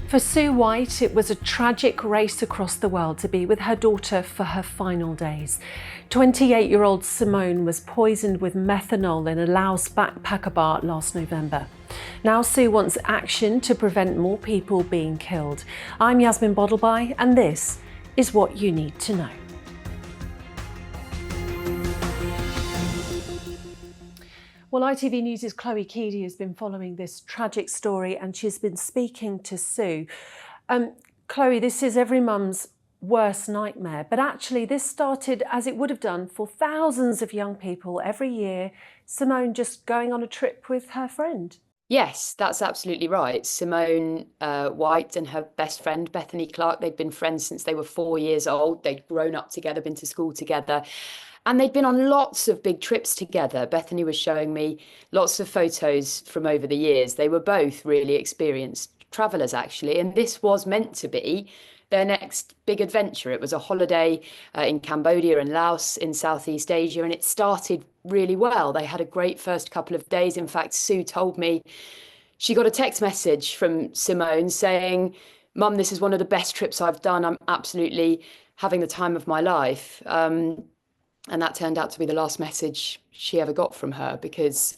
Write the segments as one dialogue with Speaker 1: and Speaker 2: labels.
Speaker 1: For Sue White, it was a tragic race across the world to be with her daughter for her final days. 28-year-old Simone was poisoned with methanol in a Laos backpacker bar last November. Now Sue wants action to prevent more people being killed. I'm Yasmin Bodalbhai, and this is what you need to know. Well, ITV News' Chloe Keedy has been following this tragic story, and she's been speaking to Sue. Chloe, this is every mum's worst nightmare, but actually this started as it would have done for thousands of young people every year. Simone just going on a trip with her friend.
Speaker 2: Yes, that's absolutely right. Simone White and her best friend, Bethany Clark, they'd been friends since they were 4 years old. They'd grown up together, been to school together, and they'd been on lots of big trips together. Bethany was showing me lots of photos from over the years. They were both really experienced travellers, actually, and this was meant to be their next big adventure. It was a holiday in Cambodia and Laos in Southeast Asia, and it started really well. They had a great first couple of days. In fact, Sue told me she got a text message from Simone saying, "Mum, this is one of the best trips I've done. I'm absolutely having the time of my life." And that turned out to be the last message she ever got from her, because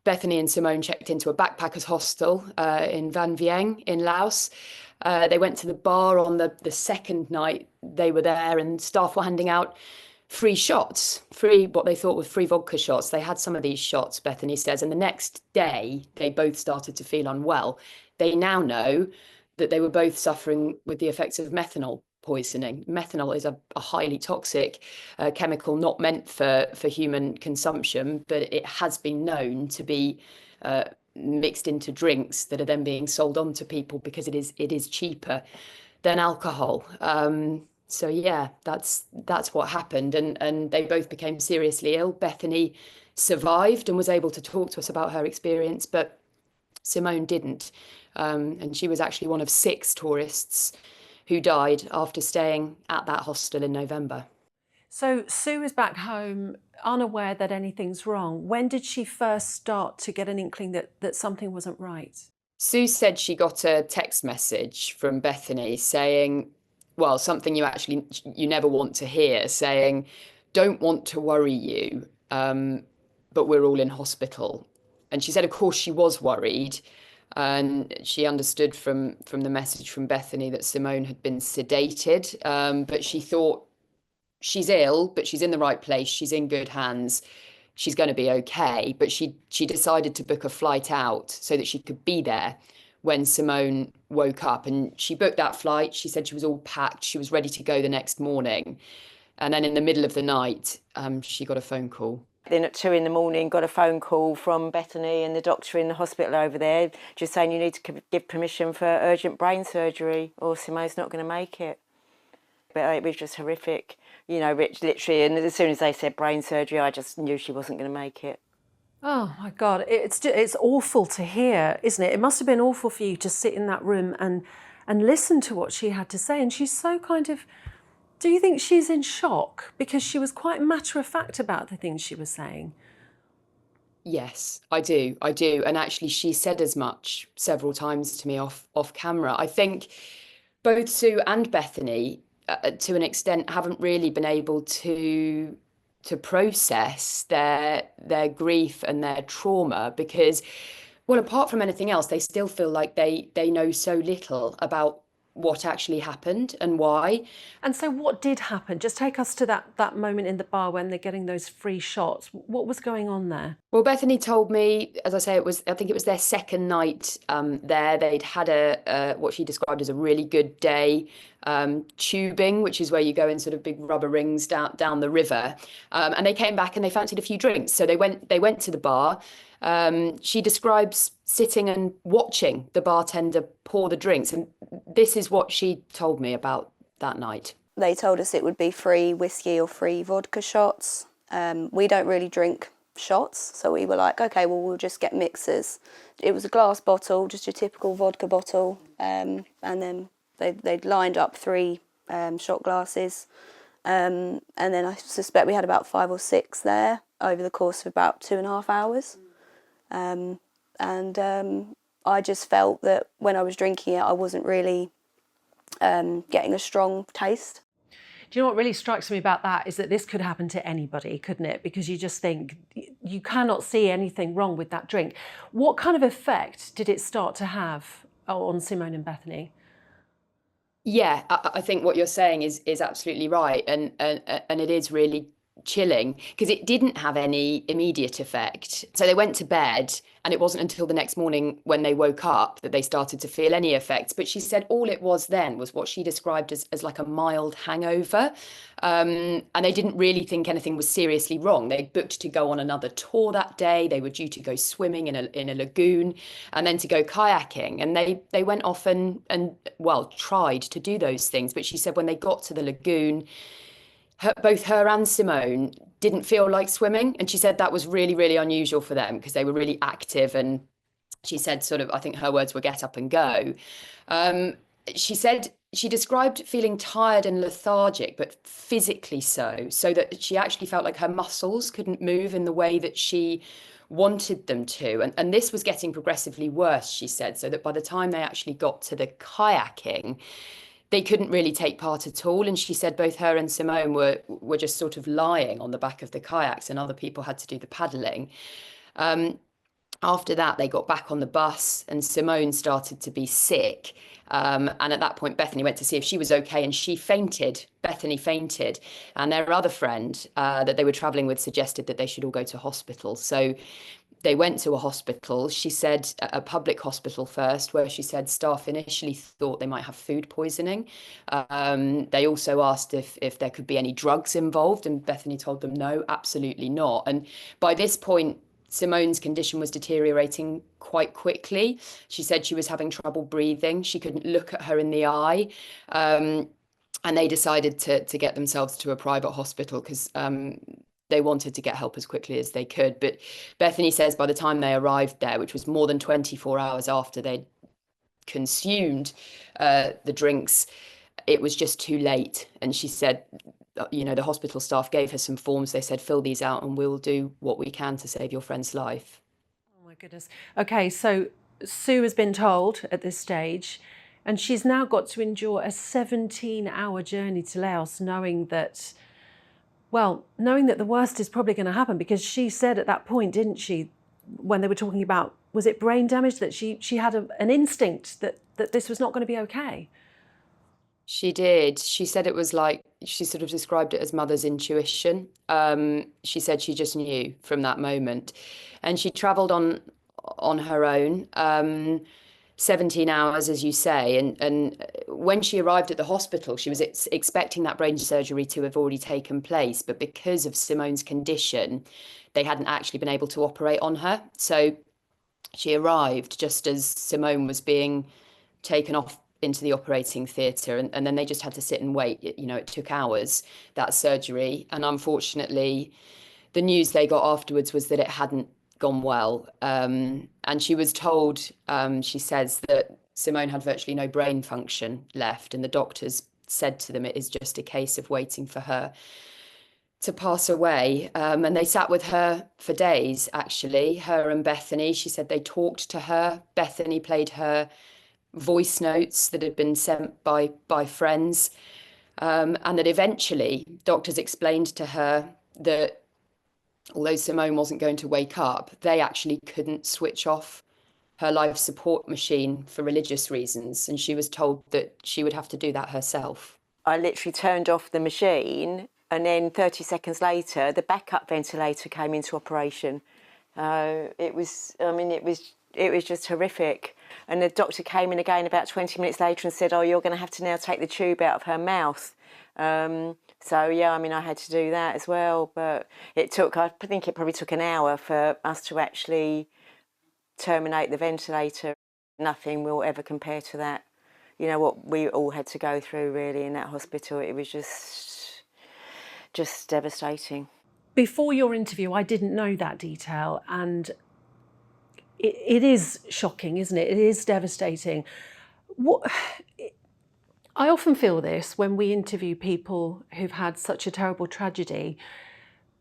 Speaker 2: Bethany and Simone checked into a backpackers hostel in Van Vieng in Laos. They went to the bar on the second night they were there, and staff were handing out free shots, what they thought were free vodka shots. They had some of these shots, Bethany says, and the next day they both started to feel unwell. They now know that they were both suffering with the effects of methanol poisoning. Methanol is a highly toxic chemical, not meant for human consumption, but it has been known to be mixed into drinks that are then being sold on to people because it is cheaper than alcohol. So yeah, that's what happened, and they both became seriously ill. Bethany survived and was able to talk to us about her experience, but Simone didn't, and she was actually one of 6 tourists who died after staying at that hostel in November.
Speaker 1: So Sue is back home, unaware that anything's wrong. When did she first start to get an inkling that something wasn't right?
Speaker 2: Sue said she got a text message from Bethany saying, well, something you never want to hear, saying, "Don't want to worry you, but we're all in hospital." And she said, of course, she was worried. And she understood from the message from Bethany that Simone had been sedated, but she thought, she's ill, but she's in the right place. She's in good hands. She's going to be okay. But she decided to book a flight out so that she could be there when Simone woke up. And she booked that flight. She said she was all packed. She was ready to go the next morning. And then in the middle of the night, she got a phone call.
Speaker 3: Then at 2 a.m, got a phone call from Bethany and the doctor in the hospital over there, just saying you need to give permission for urgent brain surgery or Simone's not going to make it. But it was just horrific, you know, literally. And as soon as they said brain surgery, I just knew she wasn't going to make it.
Speaker 1: Oh my God, it's awful to hear, isn't it? It must have been awful for you to sit in that room and listen to what she had to say. And she's so kind of, do you think she's in shock? Because she was quite matter of fact about the things she was saying.
Speaker 2: Yes, I do. And actually, she said as much several times to me off camera. I think both Sue and Bethany, to an extent, haven't really been able to process their grief and their trauma, because, well, apart from anything else, they still feel like they know so little about what actually happened and why.
Speaker 1: And so what did happen? Just take us to that moment in the bar when they're getting those free shots. What was going on there?
Speaker 2: Well, Bethany told me, as I say, I think it was their second night there. They'd had what she described as a really good day tubing, which is where you go in sort of big rubber rings down the river. And they came back and they fancied a few drinks. So they went to the bar. She describes sitting and watching the bartender pour the drinks. And this is what she told me about that night.
Speaker 4: They told us it would be free whiskey or free vodka shots. We don't really drink shots, so we were like, okay, well, we'll just get mixers. It was a glass bottle, just your typical vodka bottle, and then they'd lined up 3 shot glasses, and then I suspect we had about 5 or 6 there over the course of about 2.5 hours. And I just felt that when I was drinking it, I wasn't really getting a strong taste.
Speaker 1: Do you know what really strikes me about that is that this could happen to anybody, couldn't it? Because you just think you cannot see anything wrong with that drink. What kind of effect did it start to have on Simone and Bethany?
Speaker 2: Yeah, I think what you're saying is absolutely right, and it is really chilling because it didn't have any immediate effect. So they went to bed, and it wasn't until the next morning when they woke up that they started to feel any effects. But she said all it was then was what she described as like a mild hangover, and they didn't really think anything was seriously wrong. They booked to go on another tour that day. They were due to go swimming in a lagoon, and then to go kayaking. And they went off and well, tried to do those things. But she said when they got to the lagoon, both her and Simone didn't feel like swimming. And she said that was really, really unusual for them because they were really active. And she said sort of, I think her words were get up and go. She said she described feeling tired and lethargic, but physically so that she actually felt like her muscles couldn't move in the way that she wanted them to. And this was getting progressively worse, she said, so that by the time they actually got to the kayaking, they couldn't really take part at all. And she said both her and Simone were just sort of lying on the back of the kayaks, and other people had to do the paddling. After that, they got back on the bus, and Simone started to be sick. And at that point, Bethany went to see if she was okay, and she fainted. Bethany fainted. And their other friend that they were traveling with suggested that they should all go to hospital. So they went to a hospital. She said a public hospital first, where she said staff initially thought they might have food poisoning. They also asked if there could be any drugs involved, and Bethany told them no, absolutely not. And by this point, Simone's condition was deteriorating quite quickly. She said she was having trouble breathing. She couldn't look at her in the eye. And they decided to get themselves to a private hospital because they wanted to get help as quickly as they could. But Bethany says by the time they arrived there, which was more than 24 hours after they'd consumed the drinks, it was just too late. And she said, you know, the hospital staff gave her some forms. They said, fill these out and we'll do what we can to save your friend's life.
Speaker 1: Oh my goodness. Okay, so Sue has been told at this stage, and she's now got to endure a 17-hour journey to Laos, knowing that the worst is probably going to happen, because she said at that point, didn't she, when they were talking about, was it brain damage, that she had an instinct that this was not going to be okay?
Speaker 2: She did. She said it was like, she sort of described it as mother's intuition. She said she just knew from that moment. And she travelled on her own, 17 hours, as you say. And when she arrived at the hospital, she was expecting that brain surgery to have already taken place. But because of Simone's condition, they hadn't actually been able to operate on her. So she arrived just as Simone was being taken off into the operating theatre, and then they just had to sit and wait. You know, it took hours, that surgery, and unfortunately the news they got afterwards was that it hadn't gone well, and she was told, she says, that Simone had virtually no brain function left, and the doctors said to them it is just a case of waiting for her to pass away. And they sat with her for days, actually, her and Bethany. She said they talked to her. Bethany played her voice notes that had been sent by friends, and that eventually doctors explained to her that although Simone wasn't going to wake up, they actually couldn't switch off her life support machine for religious reasons, and she was told that she would have to do that herself.
Speaker 3: I literally turned off the machine, and then 30 seconds later the backup ventilator came into operation. It was just horrific. And the doctor came in again about 20 minutes later and said, oh, you're going to have to now take the tube out of her mouth. So, yeah, I mean, I had to do that as well. But I think it probably took an hour for us to actually terminate the ventilator. Nothing will ever compare to that. You know, what we all had to go through, really, in that hospital. It was just devastating.
Speaker 1: Before your interview, I didn't know that detail, and it is shocking, isn't it? It is devastating. I often feel this when we interview people who've had such a terrible tragedy.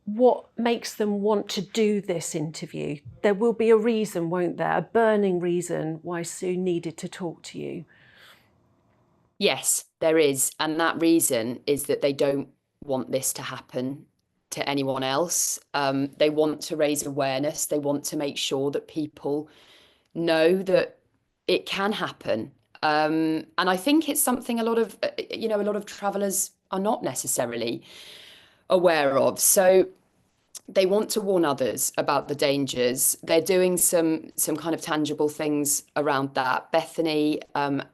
Speaker 1: what makes them want to do this interview? There will be a reason, won't there? A burning reason why Sue needed to talk to you.
Speaker 2: Yes, there is. And that reason is that they don't want this to happen to anyone else. They want to raise awareness. They want to make sure that people know that it can happen. And I think it's something a lot of travellers are not necessarily aware of. So they want to warn others about the dangers. They're doing some kind of tangible things around that. Bethany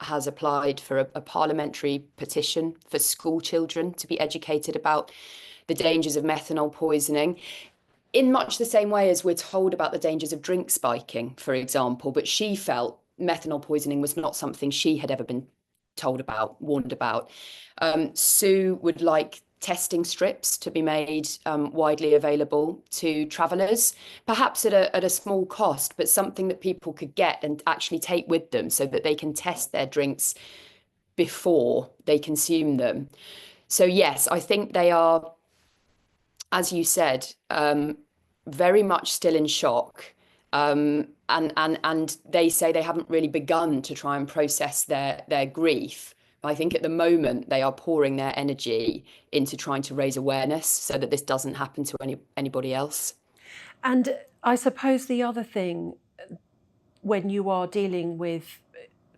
Speaker 2: has applied for a parliamentary petition for school children to be educated about the dangers of methanol poisoning, in much the same way as we're told about the dangers of drink spiking, for example. But she felt methanol poisoning was not something she had ever been told about, warned about. Sue would like testing strips to be made widely available to travellers, perhaps at a small cost, but something that people could get and actually take with them so that they can test their drinks before they consume them. So yes, I think they are, as you said, very much still in shock. And they say they haven't really begun to try and process their grief. I think at the moment they are pouring their energy into trying to raise awareness so that this doesn't happen to anybody else.
Speaker 1: And I suppose the other thing when you are dealing with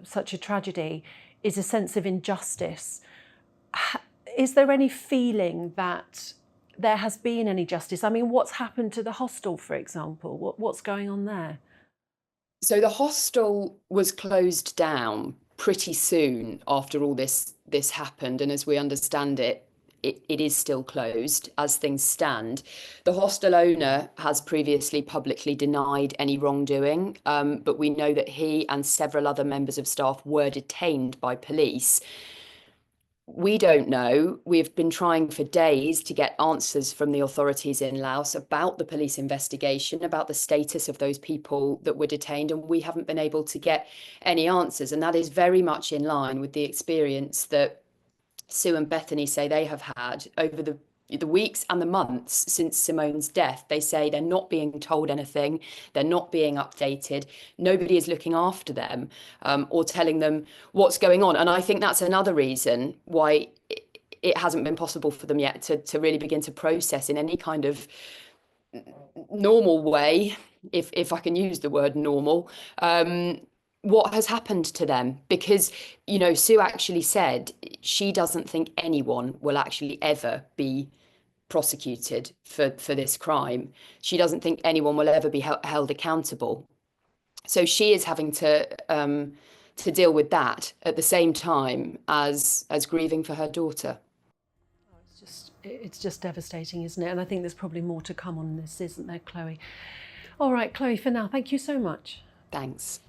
Speaker 1: such a tragedy is a sense of injustice. Is there any feeling that there has been any justice? I mean, what's happened to the hostel, for example? What's going on there?
Speaker 2: So the hostel was closed down pretty soon after all this happened, and as we understand it, it is still closed as things stand. The hostel owner has previously publicly denied any wrongdoing, but we know that he and several other members of staff were detained by police. We don't know. We've been trying for days to get answers from the authorities in Laos about the police investigation, about the status of those people that were detained, and we haven't been able to get any answers. And that is very much in line with the experience that Sue and Bethany say they have had over the weeks and the months since Simone's death. They say they're not being told anything, they're not being updated, nobody is looking after them or telling them what's going on. And I think that's another reason why it hasn't been possible for them yet to really begin to process in any kind of normal way, if I can use the word normal, what has happened to them. Because, you know, Sue actually said she doesn't think anyone will actually ever be prosecuted for this crime. She doesn't think anyone will ever be held accountable. So she is having to deal with that at the same time as grieving for her daughter.
Speaker 1: It's just devastating, isn't it? And I think there's probably more to come on this, isn't there, Chloe? All right, Chloe, for now, thank you so much.
Speaker 2: Thanks.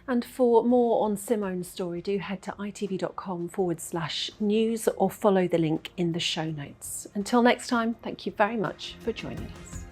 Speaker 1: And for more on Simone's story, do head to itv.com/news or follow the link in the show notes. Until next time, thank you very much for joining us.